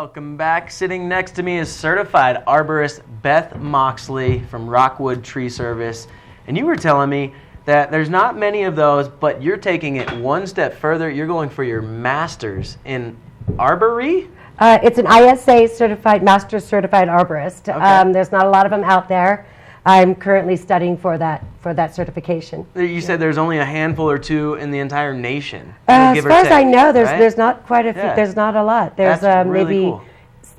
Welcome back. Sitting next to me is certified arborist Beth Moxley from Rockwood Tree Service. And you were telling me that there's not many of those, but you're taking it one step further. You're going for your master's in arbory? It's an ISA certified, master certified arborist. Okay. There's not a lot of them out there. I'm currently studying for that certification. You said there's only a handful or two in the entire nation. As far as I know, right? there's not quite a few. Yeah. There's not a lot. There's That's really maybe cool.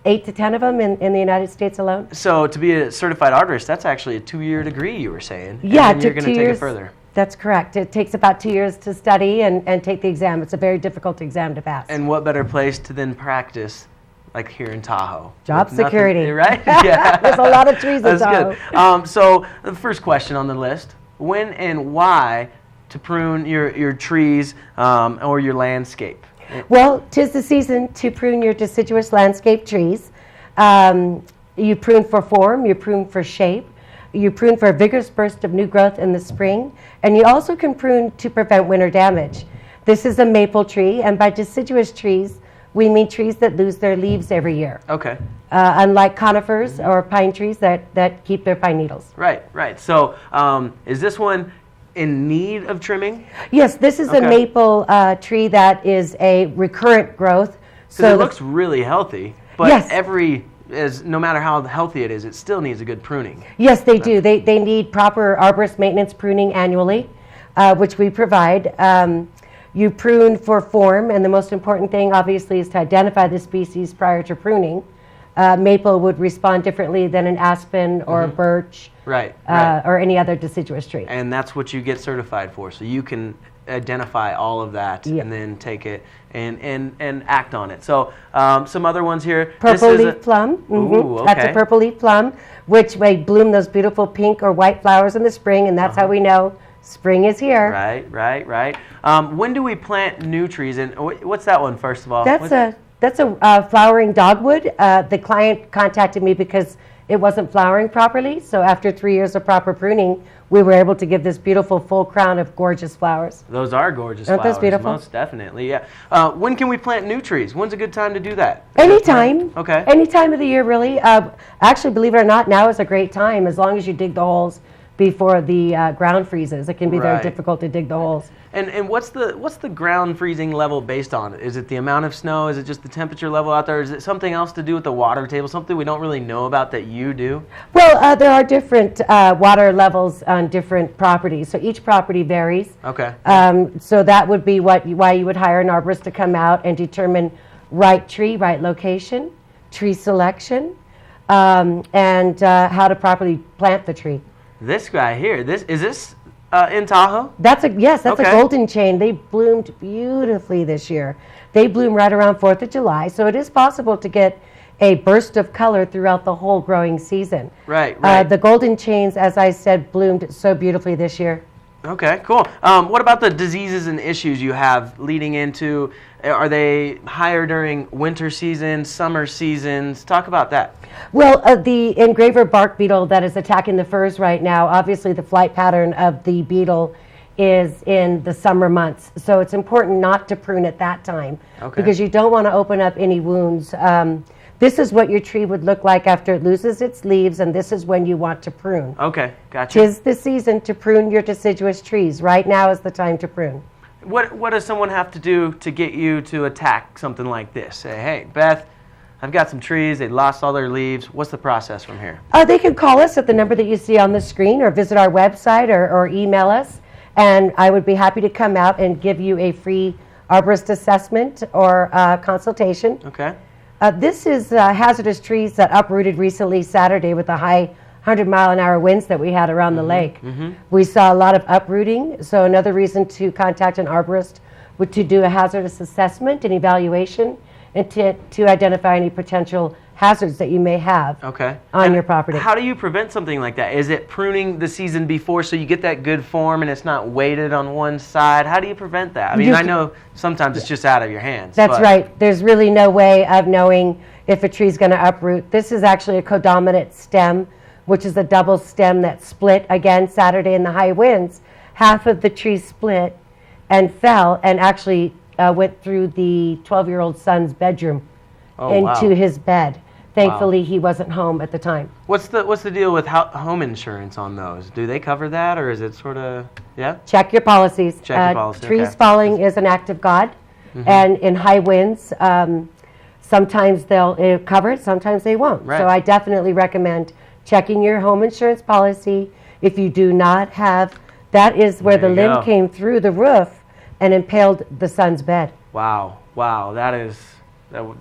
8 to 10 of them in the United States alone. So to be a certified arborist, that's actually a 2-year degree, you were saying. Yeah, and you're going to take it further. That's correct. It takes about 2 years to study and take the exam. It's a very difficult exam to pass. And what better place to then practice, like here in Tahoe? Job security. Right? Yeah. There's a lot of trees in Tahoe. That's good. So the first question on the list, when and why to prune your trees or your landscape? Well, 'tis the season to prune your deciduous landscape trees. You prune for form, you prune for shape, you prune for a vigorous burst of new growth in the spring, and you also can prune to prevent winter damage. This is a maple tree, and by deciduous trees, we mean trees that lose their leaves every year. Okay. Unlike conifers or pine trees that keep their pine needles. Right. So is this one in need of trimming? Yes, this is a maple tree that is a recurrent growth. So it looks really healthy, but yes. no matter how healthy it is, it still needs a good pruning. Yes, they do. They need proper arborist maintenance pruning annually, which we provide. You prune for form, and the most important thing, obviously, is to identify the species prior to pruning. Maple would respond differently than an aspen or a birch, right. or any other deciduous tree. And that's what you get certified for, so you can identify all of that and then take it and act on it. So some other ones here. Purple leaf plum. Ooh, okay. That's a purple leaf plum, which may bloom those beautiful pink or white flowers in the spring, and that's how we know spring is here. Right. When do we plant new trees? And what's that one, first of all? That's a flowering dogwood. The client contacted me because it wasn't flowering properly. So after 3 years of proper pruning, we were able to give this beautiful full crown of gorgeous flowers. Those are gorgeous Aren't flowers. those beautiful? Most definitely, yeah. When can we plant new trees? When's a good time to do that? Anytime. Okay. Any time of the year, really. Actually, believe it or not, now is a great time as long as you dig the holes before the ground freezes. It can be very difficult to dig the holes. And what's the ground freezing level based on? Is it the amount of snow? Is it just the temperature level out there? Is it something else to do with the water table? Something we don't really know about that you do? Well, there are different water levels on different properties. So each property varies. Okay. So that would be why you would hire an arborist to come out and determine right tree, right location, tree selection, and how to properly plant the tree. This guy here, is this in Tahoe? That's a golden chain. They bloomed beautifully this year. They bloom right around 4th of July, so it is possible to get a burst of color throughout the whole growing season. Right. The golden chains, as I said, bloomed so beautifully this year. Okay, cool. What about the diseases and issues you have leading into? Are they higher during winter seasons, summer seasons? Talk about that. Well, the engraver bark beetle that is attacking the firs right now, obviously the flight pattern of the beetle is in the summer months. So it's important not to prune at that time because you don't want to open up any wounds. This is what your tree would look like after it loses its leaves, and this is when you want to prune. Okay, gotcha. 'Tis the season to prune your deciduous trees. Right now is the time to prune. What does someone have to do to get you to attack something like this? Say, hey, Beth, I've got some trees. They lost all their leaves. What's the process from here? They can call us at the number that you see on the screen or visit our website or email us, and I would be happy to come out and give you a free arborist assessment or consultation. Okay. This is hazardous trees that uprooted recently Saturday with the high 100-mile-an-hour winds that we had around the lake. We saw a lot of uprooting, so another reason to contact an arborist would to do a hazardous assessment and evaluation and to identify any potential hazards that you may have on your property. How do you prevent something like that? Is it pruning the season before so you get that good form and it's not weighted on one side? How do you prevent that? I mean, I know sometimes it's just out of your hands. That's right. There's really no way of knowing if a tree's going to uproot. This is actually a codominant stem, which is a double stem that split again Saturday in the high winds. Half of the tree split and fell and actually went through the 12-year-old son's bedroom into his bed. Thankfully, he wasn't home at the time. What's the deal with home insurance on those? Do they cover that, or is it sort of, yeah? Check your policies. Check your policy, Trees okay. falling is an act of God, and in high winds, sometimes they'll cover it, sometimes they won't. Right. So I definitely recommend checking your home insurance policy. If you do not have, that is where the limb came through the roof and impaled the son's bed. Wow, that is...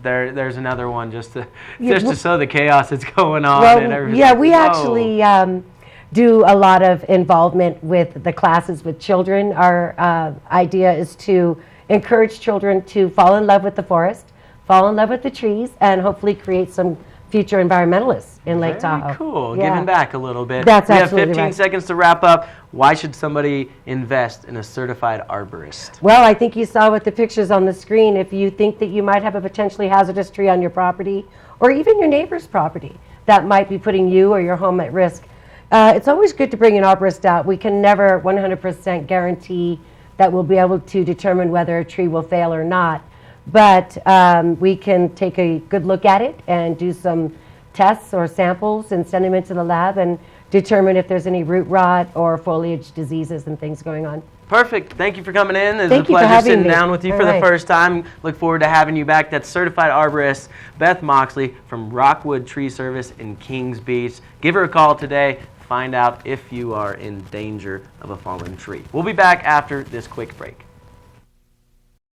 There's another one just to show the chaos that's going on. Well, and everything. yeah, we actually do a lot of involvement with the classes with children. Our idea is to encourage children to fall in love with the forest, fall in love with the trees, and hopefully create some future environmentalists in Lake Tahoe. Very cool. Yeah. Giving back a little bit. That's we have absolutely 15 right. seconds to wrap up. Why should somebody invest in a certified arborist? Well, I think you saw with the pictures on the screen, if you think that you might have a potentially hazardous tree on your property, or even your neighbor's property, that might be putting you or your home at risk, it's always good to bring an arborist out. We can never 100% guarantee that we'll be able to determine whether a tree will fail or not, but we can take a good look at it and do some tests or samples and send them into the lab and determine if there's any root rot or foliage diseases and things going on. Perfect. Thank you for coming in. It's Thank a you for pleasure having sitting me. down with you All for the right. first time. Look forward to having you back. That's certified arborist Beth Moxley from Rockwood Tree Service in Kings Beach. Give her a call today. Find out if you are in danger of a fallen tree. We'll be back after this quick break.